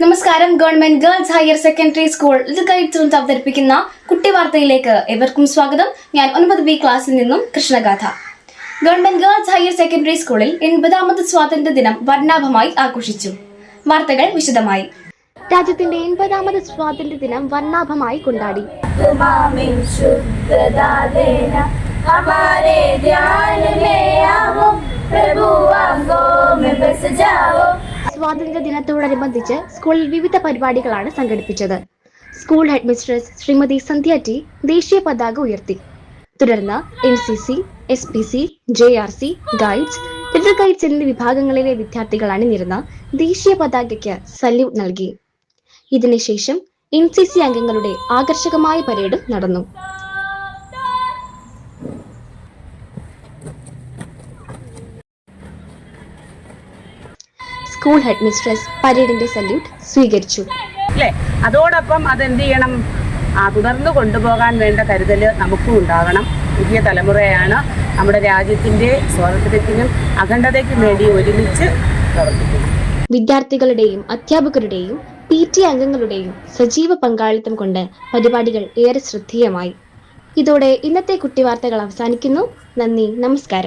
നമസ്കാരം. Government girls higher secondary school ഇത് അവതരിപ്പിക്കുന്ന കുട്ടി വാർത്തയിലേക്ക് ഏവർക്കും സ്വാഗതം. ഞാൻ 9B ക്ലാസ്സിൽ നിന്നും Krishnagatha. Government girls higher secondary സ്കൂളിൽ 80ാമത് സ്വാതന്ത്ര്യ ദിനം വർണ്ണാഭമായി ആഘോഷിച്ചു. വാർത്തകൾ വിശദമായി. രാജ്യത്തിന്റെ 80ാമത് സ്വാതന്ത്ര്യ ദിനം വർണ്ണാഭമായി കൊണ്ടാടി. സ്വാതന്ത്ര്യ ദിനത്തോടനുബന്ധിച്ച് സ്കൂളിൽ വിവിധ പരിപാടികളാണ് സംഘടിപ്പിച്ചത്. സ്കൂൾ ഹെഡ് മിസ്ട്രസ് ശ്രീമതി സന്ധ്യ ടി ദേശീയ പതാക ഉയർത്തി. തുടർന്ന് NCC, SPC, JRC, guides, little guides എന്നീ വിഭാഗങ്ങളിലെ വിദ്യാർത്ഥികൾ അണിനിരുന്ന ദേശീയ പതാകയ്ക്ക് സല്യൂട്ട് നൽകി. ഇതിനുശേഷം NCC അംഗങ്ങളുടെ ആകർഷകമായ പരേഡ് നടന്നു. സ്കൂൾ ഹെഡ് മിസ്ട്രസ് പരേഡിന്റെ സല്യൂട്ട് സ്വീകരിച്ചു. അതോടൊപ്പം അതെന്ത് ചെയ്യണം, തുടർന്ന് കൊണ്ടുപോകാൻ വേണ്ട കരുതല് നമുക്കും ഉണ്ടാകണം. പുതിയ തലമുറയാണ് നമ്മുടെ രാജ്യത്തിന്റെ സ്വാതന്ത്ര്യത്തിനും അഖണ്ഡതയ്ക്കും വേണ്ടി ഒരുമിച്ച് പ്രവർത്തിക്കുന്നത്. വിദ്യാർത്ഥികളുടെയും അധ്യാപകരുടെയും PT അംഗങ്ങളുടെയും സജീവ പങ്കാളിത്തം കൊണ്ട് പരിപാടികൾ ഏറെ ശ്രദ്ധേയമായി. ഇതോടെ ഇന്നത്തെ കുട്ടിവാർത്തകൾ അവസാനിക്കുന്നു. നന്ദി, നമസ്കാരം.